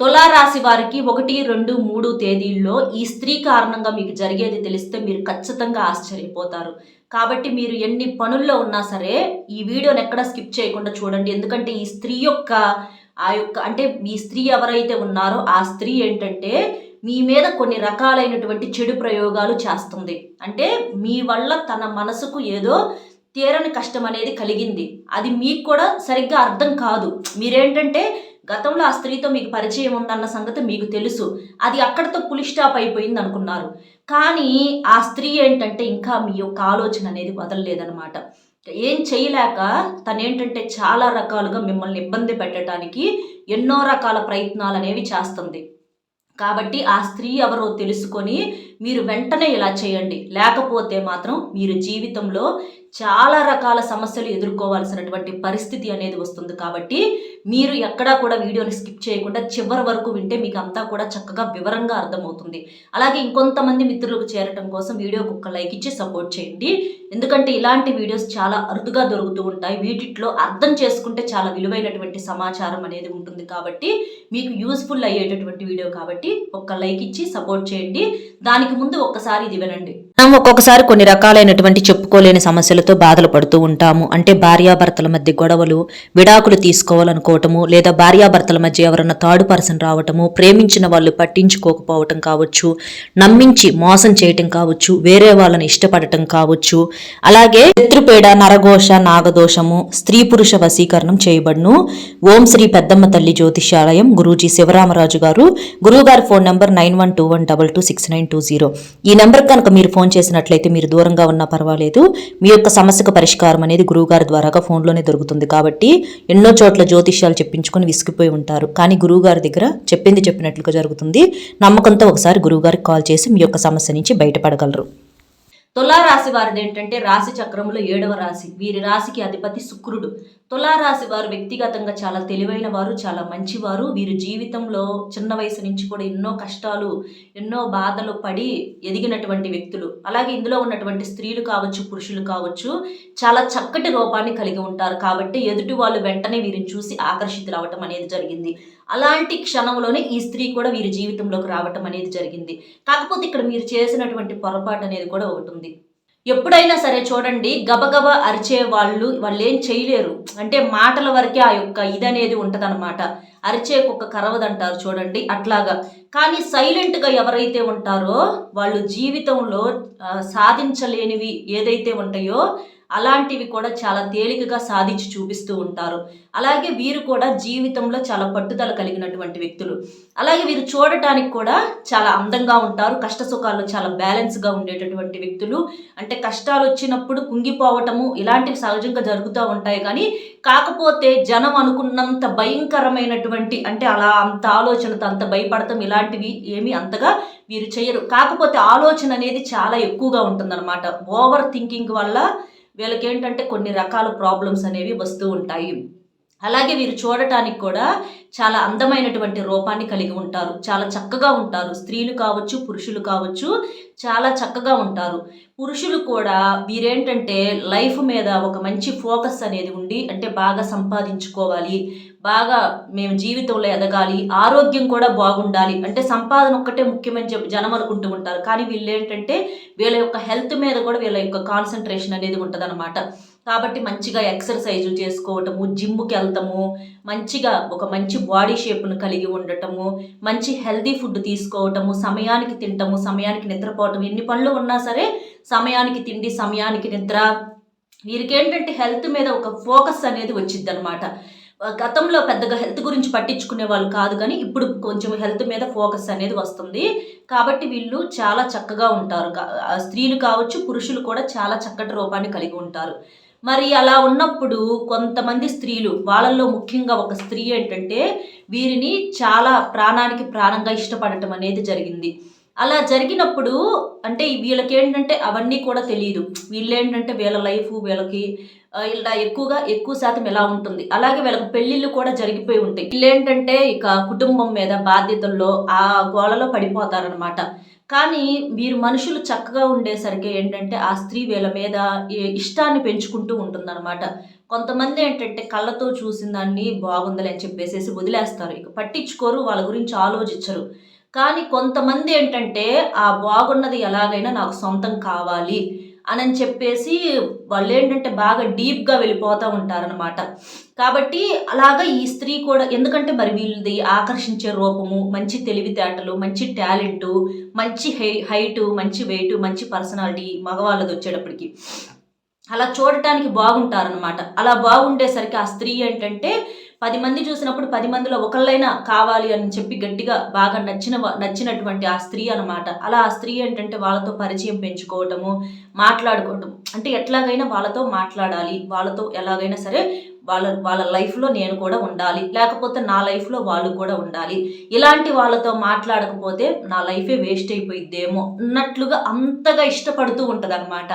తులా రాశి వారికి 1, 2, 3 తేదీల్లో ఈ స్త్రీ కారణంగా మీకు జరిగేది తెలిస్తే మీరు ఖచ్చితంగా ఆశ్చర్యపోతారు. కాబట్టి మీరు ఎన్ని పనుల్లో ఉన్నా సరే ఈ వీడియోని ఎక్కడ స్కిప్ చేయకుండా చూడండి. ఎందుకంటే ఈ స్త్రీ యొక్క అంటే మీ స్త్రీ ఎవరైతే ఉన్నారో ఆ స్త్రీ ఏంటంటే మీ మీద కొన్ని రకాలైనటువంటి చెడు ప్రయోగాలు చేస్తుంది. అంటే మీ వల్ల తన మనసుకు ఏదో తీరని కష్టం అనేది కలిగింది. అది మీకు కూడా సరిగ్గా అర్థం కాదు. మీరేంటంటే గతంలో ఆ స్త్రీతో మీకు పరిచయం ఉందన్న సంగతి మీకు తెలుసు. అది అక్కడితో ఫుల్ స్టాప్ అయిపోయింది అనుకున్నారు. కానీ ఆ స్త్రీ ఏంటంటే ఇంకా మీ యొక్క ఆలోచన అనేది వదలలేదనమాట. ఏం చేయలేక తనేంటంటే చాలా రకాలుగా మిమ్మల్ని ఇబ్బంది పెట్టడానికి ఎన్నో రకాల ప్రయత్నాలనేవి చేస్తుంది. కాబట్టి ఆ స్త్రీ ఎవరో తెలుసుకొని మీరు వెంటనే ఇలా చేయండి. లేకపోతే మాత్రం మీరు జీవితంలో చాలా రకాల సమస్యలు ఎదుర్కోవాల్సినటువంటి పరిస్థితి అనేది వస్తుంది. కాబట్టి మీరు ఎక్కడా కూడా వీడియోని స్కిప్ చేయకుండా చివరి వరకు వింటే మీకు అంతా కూడా చక్కగా వివరంగా అర్థమవుతుంది. అలాగే ఇంకొంతమంది మిత్రులకు చేరటం కోసం వీడియోకి ఒక లైక్ ఇచ్చి సపోర్ట్ చేయండి. ఎందుకంటే ఇలాంటి వీడియోస్ చాలా అరుదుగా దొరుకుతూ ఉంటాయి. వీటిలో అర్థం చేసుకుంటే చాలా విలువైనటువంటి సమాచారం అనేది ఉంటుంది. కాబట్టి మీకు యూస్ఫుల్ అయ్యేటటువంటి వీడియో కాబట్టి ఒక లైక్ ఇచ్చి సపోర్ట్ చేయండి. దానికి ముందు ఒక్కసారి ఇది వినండి. మనం ఒక్కొక్కసారి కొన్ని రకాలైనటువంటి చెప్పుకోలేని సమస్యలతో బాధలు పడుతూ ఉంటాము. అంటే భార్యాభర్తల మధ్య గొడవలు, విడాకులు తీసుకోవాలనుకోవటము, లేదా భార్యాభర్తల మధ్య ఎవరన్నా థర్డ్ పర్సన్ రావటము, ప్రేమించిన వాళ్ళు పట్టించుకోకపోవటం కావచ్చు, నమ్మించి మోసం చేయటం కావచ్చు, వేరే వాళ్ళని ఇష్టపడటం కావచ్చు, అలాగే శత్రుపేడ, నరఘోష, నాగదోషము, స్త్రీ పురుష వశీకరణం చేయబడును. ఓం శ్రీ పెద్దమ్మ తల్లి జ్యోతిష్యాలయం, గురూజీ శివరామరాజు గారు. గురువుగారి ఫోన్ నంబర్ 9121226920. ఈ నెంబర్ కనుక మీరు ఫోన్ చేసినట్లయితే మీరు దూరంగా ఉన్నా పర్వాలేదు, మీ యొక్క సమస్యకు పరిష్కారం అనేది గురువుగారి ద్వారాగా ఫోన్లోనే దొరుకుతుంది. కాబట్టి ఎన్నో చోట్ల జ్యోతిష్యాలు చెప్పించుకొని విసిగిపోయి ఉంటారు. కానీ గురువుగారి దగ్గర చెప్పింది చెప్పినట్లుగా జరుగుతుంది. నమ్మకంతో ఒకసారి గురువుగారికి కాల్ చేసి మీ యొక్క సమస్య నుంచి బయటపడగలరు. తులారాశి వారిది ఏంటంటే రాశి చక్రంలో 7వ రాశి. వీరి రాశికి అధిపతి శుక్రుడు. తులారాశి వారు వ్యక్తిగతంగా చాలా తెలివైన వారు, చాలా మంచివారు. వీరు జీవితంలో చిన్న వయసు నుంచి కూడా ఎన్నో కష్టాలు, ఎన్నో బాధలు పడి ఎదిగినటువంటి వ్యక్తులు. అలాగే ఇందులో ఉన్నటువంటి స్త్రీలు కావచ్చు, పురుషులు కావచ్చు, చాలా చక్కటి రూపాన్ని కలిగి ఉంటారు. కాబట్టి ఎదుటి వాళ్ళు వెంటనే వీరిని చూసి ఆకర్షితులు అవ్వటం అనేది జరిగింది. అలాంటి క్షణంలోనే ఈ స్త్రీ కూడా వీరి జీవితంలోకి రావటం అనేది జరిగింది. కాకపోతే ఇక్కడ మీరు చేసినటువంటి పొరపాటు అనేది కూడా ఒకటి ఉంది. ఎప్పుడైనా సరే చూడండి, గబగబా అరిచే వాళ్ళు ఏం చేయలేరు. అంటే మాటల వరకే ఆ యొక్క ఇదనేది ఉంటదన్నమాట. అరిచే కుక్క కరవదంటారు చూడండి, అట్లాగా. కానీ సైలెంట్గా ఎవరైతే ఉంటారో వాళ్ళు జీవితంలో సాధించలేనివి ఏదైతే ఉంటాయో అలాంటివి కూడా చాలా తేలికగా సాధించి చూపిస్తూ ఉంటారు. అలాగే వీరు కూడా జీవితంలో చాలా పట్టుదల కలిగినటువంటి వ్యక్తులు. అలాగే వీరు చూడటానికి కూడా చాలా అందంగా ఉంటారు. కష్ట సుఖాల్లో చాలా బ్యాలెన్స్గా ఉండేటటువంటి వ్యక్తులు. అంటే కష్టాలు వచ్చినప్పుడు కుంగిపోవటము ఇలాంటివి సహజంగా జరుగుతూ ఉంటాయి. కానీ కాకపోతే జనం అనుకున్నంత భయంకరమైనటువంటి, అంటే అలా అంత ఆలోచనతో అంత భయపడటం ఇలాంటివి ఏమీ అంతగా వీరు చేయరు. కాకపోతే ఆలోచన అనేది చాలా ఎక్కువగా ఉంటుందన్నమాట. ఓవర్ థింకింగ్ వల్ల వీళ్ళకి ఏంటంటే కొన్ని రకాల ప్రాబ్లమ్స్ అనేవి వస్తూ ఉంటాయి. అలాగే వీరు చూడటానికి కూడా చాలా అందమైనటువంటి రూపాన్ని కలిగి ఉంటారు. చాలా చక్కగా ఉంటారు. స్త్రీలు కావచ్చు, పురుషులు కావచ్చు, చాలా చక్కగా ఉంటారు. పురుషులు కూడా వీరేంటంటే లైఫ్ మీద ఒక మంచి ఫోకస్ అనేది ఉండి, అంటే బాగా సంపాదించుకోవాలి, బాగా మేము జీవితంలో ఎదగాలి, ఆరోగ్యం కూడా బాగుండాలి, అంటే సంపాదన ఒక్కటే ముఖ్యమని చెప్పి జనం అనుకుంటూ ఉంటారు. కానీ వీళ్ళు ఏంటంటే వీళ్ళ యొక్క హెల్త్ మీద కూడా వీళ్ళ యొక్క కాన్సన్ట్రేషన్ అనేది ఉంటుందన్నమాట. కాబట్టి మంచిగా ఎక్సర్సైజులు చేసుకోవటము, జిమ్కి వెళ్తాము, మంచిగా ఒక మంచి బాడీ షేప్ను కలిగి ఉండటము, మంచి హెల్దీ ఫుడ్ తీసుకోవటము, సమయానికి తింటము, సమయానికి నిద్రపోవటం, ఎన్ని పనులు ఉన్నా సరే సమయానికి తిండి, సమయానికి నిద్ర. వీరికేంటంటే హెల్త్ మీద ఒక ఫోకస్ అనేది వచ్చింది అనమాట. గతంలో పెద్దగా హెల్త్ గురించి పట్టించుకునే వాళ్ళు కాదు, కానీ ఇప్పుడు కొంచెం హెల్త్ మీద ఫోకస్ అనేది వస్తుంది. కాబట్టి వీళ్ళు చాలా చక్కగా ఉంటారు. స్త్రీలు కావచ్చు, పురుషులు కూడా చాలా చక్కటి రూపాన్ని కలిగి ఉంటారు. మరి అలా ఉన్నప్పుడు కొంతమంది స్త్రీలు, వాళ్ళల్లో ముఖ్యంగా ఒక స్త్రీ ఏంటంటే వీరిని చాలా ప్రాణానికి ప్రాణంగా ఇష్టపడటం అనేది జరిగింది. అలా జరిగినప్పుడు అంటే వీళ్ళకి ఏంటంటే అవన్నీ కూడా తెలియదు. వీళ్ళేంటంటే వీళ్ళ లైఫ్ వీళ్ళకి ఇలా ఎక్కువ శాతం ఎలా ఉంటుంది. అలాగే వీళ్ళకి పెళ్ళిళ్ళు కూడా జరిగిపోయి ఉంటాయి. వీళ్ళేంటంటే ఇక కుటుంబం మీద బాధ్యతల్లో ఆ గోలలో పడిపోతారనమాట. కానీ వీరు మనుషులు చక్కగా ఉండేసరికి ఏంటంటే ఆ స్త్రీ వీళ్ళ మీద ఇష్టాన్ని పెంచుకుంటూ ఉంటుందన్నమాట. కొంతమంది ఏంటంటే కళ్ళతో చూసిన దాన్ని బాగుందిలే అని చెప్పేసేసి వదిలేస్తారు. ఇక పట్టించుకోరు, వాళ్ళ గురించి ఆలోచించరు. కానీ కొంతమంది ఏంటంటే ఆ బాగున్నది ఎలాగైనా నాకు సొంతం కావాలి అనని చెప్పేసి వాళ్ళేంటంటే బాగా డీప్‌గా వెళ్ళిపోతా ఉంటారనమాట. కాబట్టి అలాగా ఈ స్త్రీ కూడా ఎందుకంటే మరి వీళ్ళది ఆకర్షించే రూపము, మంచి తెలివితేటలు, మంచి టాలెంటు, మంచి హైటు, మంచి వెయిటు, మంచి పర్సనాలిటీ మగవాళ్ళదొచ్చేటప్పటికి. అలా చూడటానికి బాగుంటారనమాట. అలా బాగుండేసరికి ఆ స్త్రీ ఏంటంటే 10 మంది చూసినప్పుడు 10 మందిలో ఒకళ్ళైనా కావాలి అని చెప్పి గట్టిగా బాగా నచ్చినటువంటి ఆ స్త్రీ అనమాట. అలా ఆ స్త్రీ ఏంటంటే వాళ్ళతో పరిచయం పెంచుకోవటము, మాట్లాడుకోవటం. అంటే ఎట్లాగైనా వాళ్ళతో మాట్లాడాలి. వాళ్ళతో ఎలాగైనా సరే వాళ్ళ వాళ్ళ లైఫ్‌లో నేను కూడా ఉండాలి. లేకపోతే నా లైఫ్‌లో వాళ్ళు కూడా ఉండాలి. ఇలాంటి వాళ్ళతో మాట్లాడకపోతే నా లైఫే వేస్ట్ అయిపోయిద్దేమో అన్నట్లుగా అంతగా ఇష్టపడుతూ ఉంటదనమాట.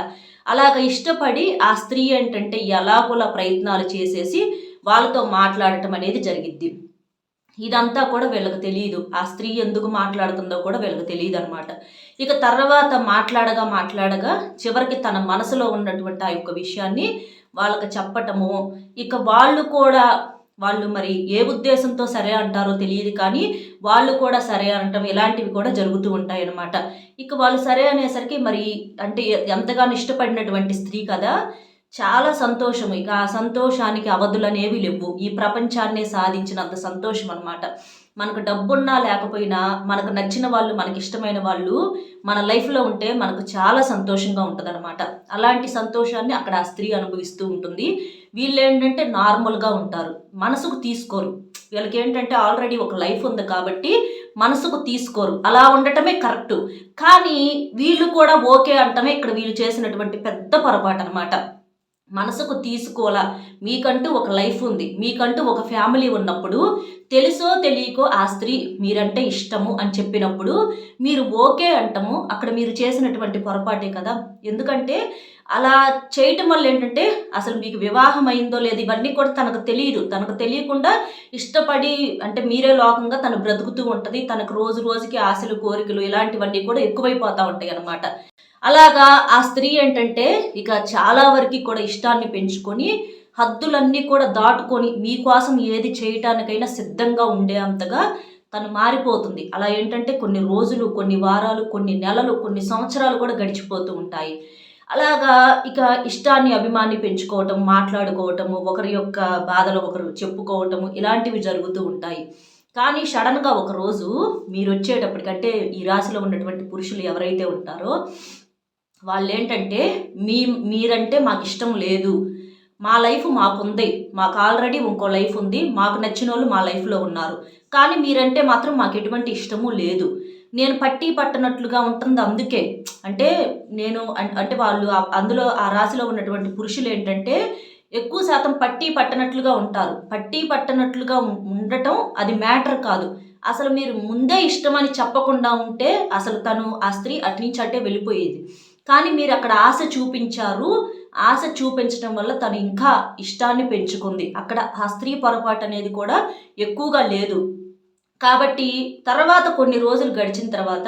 అలాగ ఇష్టపడి ఆ స్త్రీ ఏంటంటే ఎలాగోలా ప్రయత్నాలు చేసేసి వాళ్ళతో మాట్లాడటం అనేది జరిగిద్ది. ఇదంతా కూడా వీళ్ళకి తెలీదు. ఆ స్త్రీ ఎందుకు మాట్లాడుతుందో కూడా వీళ్ళకి తెలీదనమాట. ఇక తర్వాత మాట్లాడగా చివరికి తన మనసులో ఉన్నటువంటి ఆ యొక్క విషయాన్ని వాళ్ళకి చెప్పటము. ఇక వాళ్ళు మరి ఏ ఉద్దేశంతో సరే అంటారో తెలీదు కానీ, వాళ్ళు కూడా సరే అనటం ఇలాంటివి కూడా జరుగుతూ ఉంటాయనమాట. ఇక వాళ్ళు సరే అనేసరికి మరి అంటే ఎంతగానో ఇష్టపడినటువంటి స్త్రీ కదా! చాలా సంతోషము. ఇక ఆ సంతోషానికి అవధులనేవి లెవ్వు. ఈ ప్రపంచాన్నే సాధించినంత సంతోషం అనమాట. మనకు డబ్బున్నా లేకపోయినా, మనకు నచ్చిన వాళ్ళు, మనకిష్టమైన వాళ్ళు మన లైఫ్‌లో ఉంటే మనకు చాలా సంతోషంగా ఉంటదనమాట. అలాంటి సంతోషాన్ని అక్కడ ఆ స్త్రీ అనుభవిస్తూ ఉంటుంది. వీళ్ళేంటంటే నార్మల్‌గా ఉంటారు. మనసుకు తీసుకోరు. వీళ్ళకేంటంటే ఆల్రెడీ ఒక లైఫ్ ఉంది కాబట్టి మనసుకు తీసుకోరు. అలా ఉండటమే కరెక్టు. కానీ వీళ్ళు కూడా ఓకే అంటమే ఇక్కడ వీళ్ళు చేసినటువంటి పెద్ద పొరపాటనమాట. మనసుకు తీసుకోలా. మీకంటూ ఒక లైఫ్ ఉంది. మీకంటూ ఒక ఫ్యామిలీ ఉన్నప్పుడు తెలుసో తెలియకో ఆ స్త్రీ మీరంటే ఇష్టము అని చెప్పినప్పుడు మీరు ఓకే అంటము అక్కడ మీరు చేసినటువంటి పొరపాటే కదా! ఎందుకంటే అలా చేయటం వల్ల ఏంటంటే అసలు మీకు వివాహం అయిందో లేదో ఇవన్నీ కూడా తనకు తెలీదు. తనకు తెలియకుండా ఇష్టపడి అంటే మీరే లోకంగా తను బ్రతుకుతూ ఉంటది. తనకు రోజు రోజుకి ఆశలు, కోరికలు ఇలాంటివన్నీ కూడా ఎక్కువైపోతా ఉంటాయన్నమాట. అలాగా ఆ స్త్రీ ఏంటంటే ఇక చాలా వరకి కూడా ఇష్టాన్ని పెంచుకొని హద్దులన్నీ కూడా దాటుకొని మీకోసం ఏది చేయటానికైనా సిద్ధంగా ఉండే అంతగా తను మారిపోతుంది. అలా ఏంటంటే కొన్ని రోజులు, కొన్ని వారాలు, కొన్ని నెలలు, కొన్ని సంవత్సరాలు కూడా గడిచిపోతూ ఉంటాయి. అలాగా ఇక ఇష్టాన్ని, అభిమాన్ని పెంచుకోవటం, మాట్లాడుకోవటము, ఒకరి యొక్క బాధలు ఒకరు చెప్పుకోవటము ఇలాంటివి జరుగుతూ ఉంటాయి. కానీ సడెన్‌గా ఒకరోజు మీరొచ్చేటప్పటికంటే ఈ రాశిలో ఉన్నటువంటి పురుషులు ఎవరైతే ఉంటారో వాళ్ళేంటంటే మీరంటే మాకిష్టం లేదు. మా లైఫ్ మాకుంది. మాకు ఆల్రెడీ ఇంకో లైఫ్ ఉంది. మాకు నచ్చినోళ్ళు మా లైఫ్‌లో ఉన్నారు. కానీ మీరంటే మాత్రం మాకెటువంటి ఇష్టము లేదు. నేను పట్టీ పట్టనట్లుగా ఉంటుంది అందుకే. అంటే నేను అంటే వాళ్ళు అందులో ఆ రాశిలో ఉన్నటువంటి పురుషులేంటంటే ఎక్కువ శాతం పట్టీ పట్టనట్లుగా ఉంటారు. పట్టీ పట్టనట్లుగా ఉండటం అది మ్యాటర్ కాదు. అసలు మీరు ముందే ఇష్టమని చెప్పకుండా ఉంటే అసలు ఆ స్త్రీ అటునుంచి అటే వెళ్ళిపోయేది. కానీ మీరక్కడ ఆశ చూపించారు. ఆశ చూపించడం వల్ల తను ఇంకా ఇష్టాన్ని పెంచుకుంది. అక్కడ ఆ స్త్రీ పొరపాటనేది కూడా ఎక్కువగా లేదు. కాబట్టి తర్వాత కొన్ని రోజులు గడిచిన తర్వాత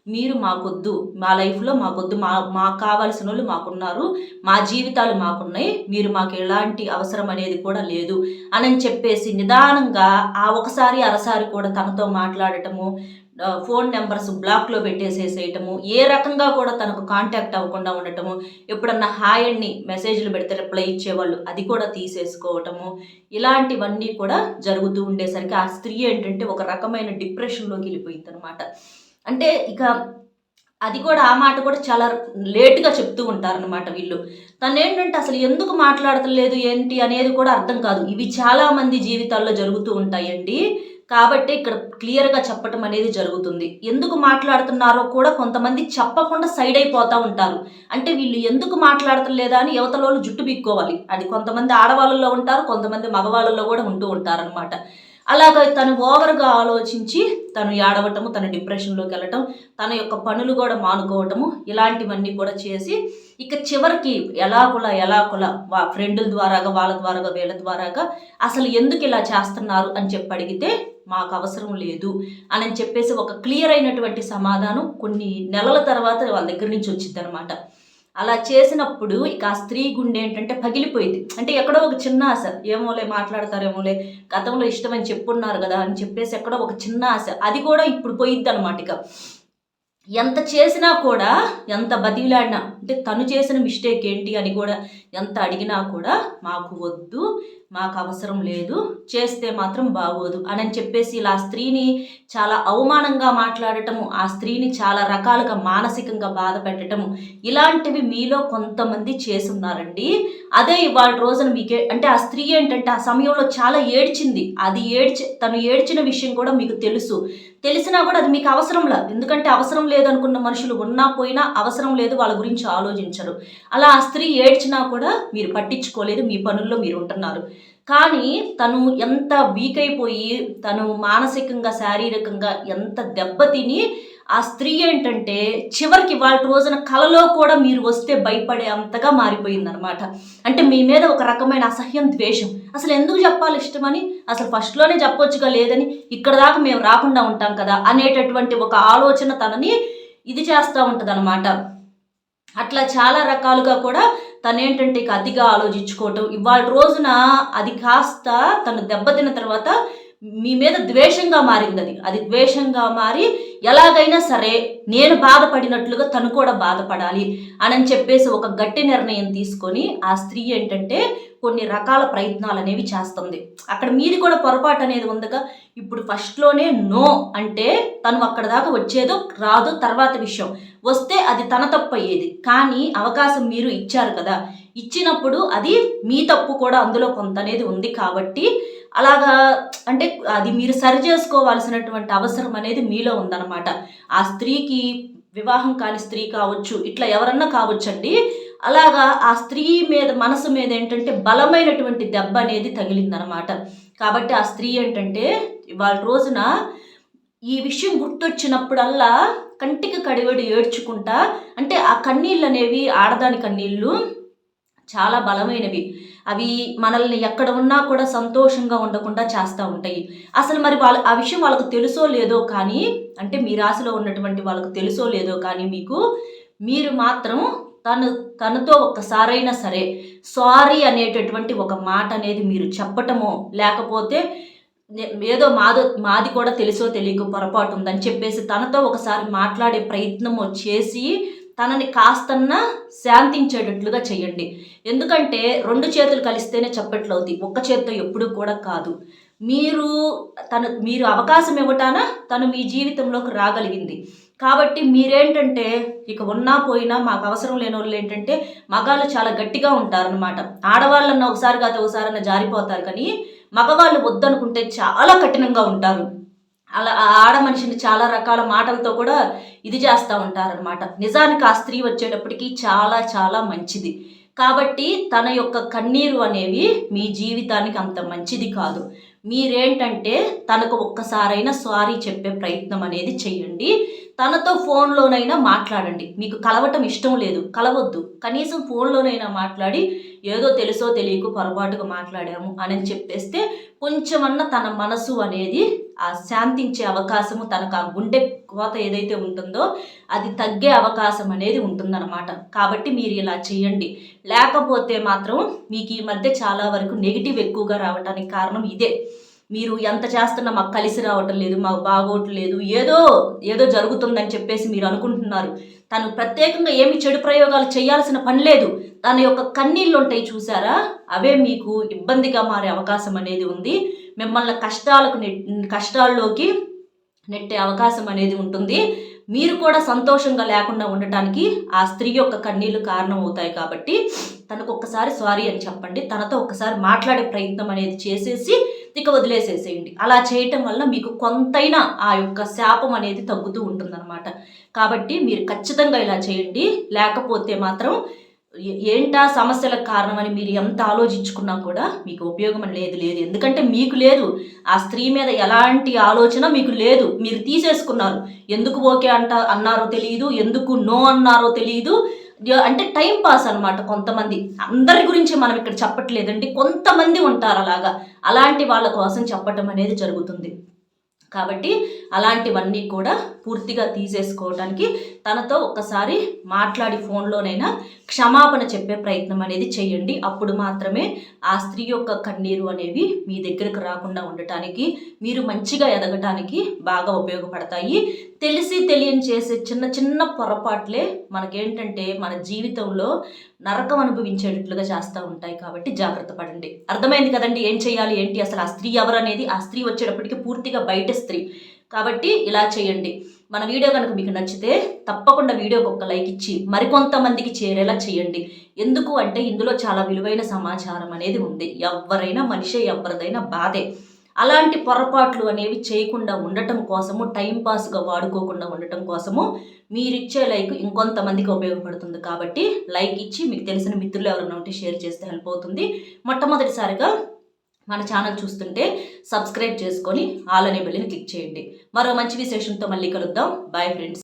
మీరు మాకొద్దు. మా లైఫ్‌లో మాకొద్దు. మాకు కావాల్సినోళ్ళు మాకున్నారు. మా జీవితాలు మాకున్నాయి. మీరు మాకు ఎలాంటి అవసరం అనేది కూడా లేదు అనని చెప్పేసి నిదానంగా ఆ ఒకసారి, అరసారి కూడా తనతో మాట్లాడటము, ఫోన్ నంబర్స్ బ్లాక్‌లో పెట్టేసేసేయటము, ఏ రకంగా కూడా తనకు కాంటాక్ట్ అవ్వకుండా ఉండటము, ఎప్పుడన్నా హాయ్ అని మెసేజ్‌లు పెడితే రిప్లై ఇచ్చేవాళ్ళు అది కూడా తీసేసుకోవటము, ఇలాంటివన్నీ కూడా జరుగుతూ ఉండేసరికి ఆ స్త్రీ ఏంటంటే ఒక రకమైన డిప్రెషన్‌లోకి వెళ్ళిపోయిద్దనమాట. అంటే ఇక అది కూడా ఆ మాట కూడా చాలా లేట్‌గా చెప్తూ ఉంటారనమాట వీళ్ళు. తనేంటంటే అసలు ఎందుకు మాట్లాడతలేదు ఏంటి అనేది కూడా అర్థం కాదు. ఇవి చాలా మంది జీవితాల్లో జరుగుతూ ఉంటాయండి. కాబట్టి ఇక్కడ క్లియర్‌గా చెప్పటం అనేది జరుగుతుంది. ఎందుకు మాట్లాడుతున్నారో కూడా కొంతమంది చెప్పకుండా సైడ్ అయిపోతా ఉంటారు. అంటే వీళ్ళు ఎందుకు మాట్లాడతలేదా అని యువతలోళ్ళు జుట్టు పీక్కోవాలి. అది కొంతమంది ఆడవాళ్ళలో ఉంటారు. కొంతమంది మగవాళ్ళలో కూడా ఉంటూ ఉంటారనమాట. అలాగా తను ఓవర్‌గా ఆలోచించి తను ఏడవటము, తను డిప్రెషన్‌లోకెళ్ళటం, తన యొక్క పనులు గూడా మానుకోవటము, ఇలాంటివన్నీ కూడా చేసి ఇక చివరికి ఎలాగోలా ఫ్రెండుల ద్వారాగా, వాళ్ళ ద్వారాగా, వీళ్ళ ద్వారాగా అసలు ఎందుకిలా చేస్తున్నారు అని చెప్పి అడిగితే, మాకవసరం లేదు అనని చెప్పేసి ఒక క్లియర్ అయినటువంటి సమాధానం కొన్ని నెలల తర్వాత వాళ్ళ దగ్గర నుంచి వచ్చిద్దనమాట. అలా చేసినప్పుడు ఇక ఆ స్త్రీ గుండె ఏంటంటే పగిలిపోయింది. అంటే ఎక్కడో ఒక చిన్న ఆశ, ఏమోలే మాట్లాడతారేమోలే, గతంలో ఇష్టమని చెప్పున్నారు కదా అని చెప్పేసి ఎక్కడో ఒక చిన్న ఆశ, అది కూడా ఇప్పుడు పోయిద్దనమాట. ఇక ఎంత చేసినా కూడా, ఎంత బతిమిలాడినా, అంటే తను చేసిన మిస్టేక్ ఏంటి అని కూడా ఎంత అడిగినా కూడా మాకు వద్దు, మాకు అవసరం లేదు, చేస్తే మాత్రం బాగోదు అని చెప్పేసి ఇలా స్త్రీని చాలా అవమానంగా మాట్లాడటము, ఆ స్త్రీని చాలా రకాలుగా మానసికంగా బాధ పెట్టడము, ఇలాంటివి మీలో కొంతమంది చేసున్నారండి. అదే ఇవాళ రోజున మీకే అంటే ఆ స్త్రీ ఏంటంటే ఆ సమయంలో చాలా ఏడ్చింది. అది తను ఏడ్చిన విషయం కూడా మీకు తెలుసు. తెలిసినా కూడా అది మీకు అవసరంలా. ఎందుకంటే అవసరం లేదనుకున్న మనుషులు ఉన్నా పోయినా అవసరం లేదు, వాళ్ళ గురించి ఆలోచించరు. అలా ఆ స్త్రీ ఏడ్చినా కూడా మీరు పట్టించుకోలేదు, మీ పనుల్లో మీరు ఉంటున్నారు. కానీ తను ఎంత వీక్ అయిపోయి, తను మానసికంగా శారీరకంగా ఎంత దెబ్బతిని, ఆ స్త్రీ ఏంటంటే చివరికి వాళ్ళ రోజున కలలో కూడా మీరు వస్తే భయపడే అంతగా మారిపోయిందనమాట. అంటే మీ మీద ఒక రకమైన అసహ్యం, ద్వేషం. అసలు ఎందుకు చెప్పాలి ఇష్టమని, అసలు ఫస్ట్లోనే చెప్పొచ్చుగా లేదని, ఇక్కడ దాకా మేము రాకుండా ఉంటాం కదా అనేటటువంటి ఒక ఆలోచన తనని ఇది చేస్తూ ఉంటుంది అనమాట. అట్లా చాలా రకాలుగా కూడా తనేంటంటే ఇక అతిగా ఆలోచించుకోవటం, ఇవాళ రోజున అది కాస్త తను దెబ్బతిన్న తర్వాత మీ మీద ద్వేషంగా మారింది. అది ద్వేషంగా మారి ఎలాగైనా సరే నేను బాధపడినట్లుగా తను కూడా బాధపడాలి అని చెప్పేసి ఒక గట్టి నిర్ణయం తీసుకొని ఆ స్త్రీ ఏంటంటే కొన్ని రకాల ప్రయత్నాలు అనేవి చేస్తుంది. అక్కడ మీది కూడా పొరపాటు అనేది ఉందిగా. ఇప్పుడు ఫస్ట్లోనే నో అంటే తను అక్కడ దాకా వచ్చేదో రాదో తర్వాత విషయం, వస్తే అది తన తప్పు అయ్యేది. కానీ అవకాశం మీరు ఇచ్చారు కదా, ఇచ్చినప్పుడు అది మీ తప్పు కూడా అందులో కొంత అనేది ఉంది కాబట్టి అలాగా అంటే అది మీరు సరి చేసుకోవాల్సినటువంటి అవసరం అనేది మీలో ఉందన్నమాట. ఆ స్త్రీకి వివాహం కాని స్త్రీ కావచ్చు, ఇట్లా ఎవరన్నా కావచ్చండి. అలాగా ఆ స్త్రీ మీద మనసు మీద ఏంటంటే బలమైనటువంటి దెబ్బ అనేది తగిలిందనమాట. కాబట్టి ఆ స్త్రీ ఏంటంటే ఇవాళ రోజున ఈ విషయం గుర్తొచ్చినప్పుడల్లా కంటికి కడివడి ఏడ్చుకుంటా, అంటే ఆ కన్నీళ్ళు అనేవి ఆడదాని కన్నీళ్ళు చాలా బలమైనవి. అవి మనల్ని ఎక్కడ ఉన్నా కూడా సంతోషంగా ఉండకుండా చేస్తూ ఉంటాయి. అసలు మరి ఆ విషయం వాళ్ళకు తెలుసో లేదో కానీ, అంటే మీ రాశిలో ఉన్నటువంటి వాళ్ళకు తెలుసో లేదో కానీ మీరు మాత్రం తనతో ఒక్కసారైనా సరే సారీ అనేటటువంటి ఒక మాట అనేది మీరు చెప్పటమో, లేకపోతే ఏదో మాది కూడా తెలుసో తెలియక పొరపాటు ఉందని చెప్పేసి తనతో ఒకసారి మాట్లాడే ప్రయత్నమో చేసి తనని కాస్తన్నా శాంతించేటట్లుగా చేయండి. ఎందుకంటే 2 చేతులు కలిస్తేనే చప్పట్లు అవుతాయి, ఒక్క చేతితో ఎప్పుడు కూడా కాదు. మీరు అవకాశం ఇవ్వటాన తను మీ జీవితంలోకి రాగలిగింది. కాబట్టి మీరేంటంటే ఇక ఉన్నా పోయినా మాకు అవసరం లేని వాళ్ళు ఏంటంటే మగాళ్ళు చాలా గట్టిగా ఉంటారనమాట. ఆడవాళ్ళన్న ఒకసారి కాదు ఒకసారన్నా జారిపోతారు, కానీ మగవాళ్ళు వద్దనుకుంటే చాలా కఠినంగా ఉంటారు. అలా ఆడ మనిషిని చాలా రకాల మాటలతో కూడా ఇది చేస్తూ ఉంటారనమాట. నిజానికి ఆ స్త్రీ వచ్చేటప్పటికి చాలా చాలా మంచిది. కాబట్టి తన యొక్క కన్నీరు అనేవి మీ జీవితానికి అంత మంచిది కాదు. మీరేంటంటే తనకు ఒక్కసారైనా సారీ చెప్పే ప్రయత్నం అనేది చెయ్యండి. తనతో ఫోన్లోనైనా మాట్లాడండి. మీకు కలవటం ఇష్టం లేదు, కలవద్దు. కనీసం ఫోన్లోనైనా మాట్లాడి ఏదో తెలుసో తెలియకు పొరపాటుగా మాట్లాడాము అని చెప్పేస్తే కొంచెమన్నా తన మనసు అనేది ఆ శాంతించే అవకాశము, తనకు ఆ గుండె కోత ఏదైతే ఉంటుందో అది తగ్గే అవకాశం అనేది ఉంటుందన్నమాట. కాబట్టి మీరు ఇలా చేయండి. లేకపోతే మాత్రం మీకు ఈ మధ్య చాలా వరకు నెగిటివ్ ఎక్కువగా రావడానికి కారణం ఇదే. మీరు ఎంత చేస్తున్నా మాకు కలిసి రావటం లేదు, మాకు బాగోట్లేదు, ఏదో జరుగుతుందని చెప్పేసి మీరు అనుకుంటున్నారు. తను ప్రత్యేకంగా ఏమి చెడు ప్రయోగాలు చేయాల్సిన పని లేదు. తన యొక్క కన్నీళ్ళు ఉంటాయి చూసారా, అవే మీకు ఇబ్బందిగా మారే అవకాశం అనేది ఉంది. మిమ్మల్ని కష్టాల్లోకి నెట్టే అవకాశం అనేది ఉంటుంది. మీరు కూడా సంతోషంగా లేకుండా ఉండటానికి ఆ స్త్రీ యొక్క కన్నీళ్లు కారణం అవుతాయి. కాబట్టి తనకు ఒక్కసారి సారీ అని చెప్పండి. తనతో ఒక్కసారి మాట్లాడే ప్రయత్నం అనేది చేసేసి ఇక వదిలేసేసేయండి. అలా చేయటం వల్ల మీకు కొంతైనా ఆ యొక్క శాపం అనేది తగ్గుతూ ఉంటుందన్నమాట. కాబట్టి మీరు ఖచ్చితంగా ఇలా చేయండి. లేకపోతే మాత్రం ఏంటా సమస్యలకు కారణమని మీరు ఎంత ఆలోచించుకున్నా కూడా మీకు ఉపయోగం లేదు. ఎందుకంటే మీకు లేదు, ఆ స్త్రీ మీద ఎలాంటి ఆలోచన మీకు లేదు. మీరు తీసేసుకున్నారు. ఎందుకు ఓకే అన్నారో తెలియదు, ఎందుకు నో అన్నారో తెలియదు. అంటే టైం పాస్ అనమాట. కొంతమంది, అందరి గురించి మనం ఇక్కడ చెప్పట్లేదండి, కొంతమంది ఉంటారు అలాంటి వాళ్ళ కోసం చెప్పటం అనేది జరుగుతుంది. కాబట్టి అలాంటివన్నీ కూడా పూర్తిగా తీసేసుకోవడానికి తనతో ఒక్కసారి మాట్లాడి ఫోన్లోనైనా క్షమాపణ చెప్పే ప్రయత్నం అనేది చేయండి. అప్పుడు మాత్రమే ఆ స్త్రీ యొక్క కన్నీరు అనేవి మీ దగ్గరకు రాకుండా ఉండటానికి, మీరు మంచిగా ఎదగటానికి బాగా ఉపయోగపడతాయి. తెలిసి తెలియని చేసే చిన్న చిన్న పొరపాట్లే మనకేంటంటే మన జీవితంలో నరకం అనుభవించేటట్లుగా చేస్తూ ఉంటాయి. కాబట్టి జాగ్రత్త పడండి. అర్థమైంది కదండి ఏం చేయాలి ఏంటి, అసలు ఆ స్త్రీ ఎవరు అనేది. ఆ స్త్రీ వచ్చేటప్పటికి పూర్తిగా బయట స్త్రీ. కాబట్టి ఇలా చేయండి. మన వీడియో కనుక మీకు నచ్చితే తప్పకుండా వీడియోకి ఒక లైక్ ఇచ్చి మరికొంతమందికి చేరేలా చేయండి. ఎందుకు అంటే ఇందులో చాలా విలువైన సమాచారం అనేది ఉంది. ఎవరైనా మనిషే, ఎవరిదైనా బాధే. అలాంటి పొరపాట్లు అనేవి చేయకుండా ఉండటం కోసము, టైంపాస్గా వాడుకోకుండా ఉండటం కోసము మీరిచ్చే లైక్ ఇంకొంతమందికి ఉపయోగపడుతుంది. కాబట్టి లైక్ ఇచ్చి మీకు తెలిసిన మిత్రులు ఎవరైనా ఉంటే షేర్ చేస్తే హెల్ప్ అవుతుంది. మొట్టమొదటిసారిగా మన ఛానల్ చూస్తుంటే సబ్స్క్రైబ్ చేసుకొని ఆల్ అనే బెల్ని క్లిక్ చేయండి. మరో మంచి విశేషంతో మళ్ళీ కలుద్దాం. Bye friends.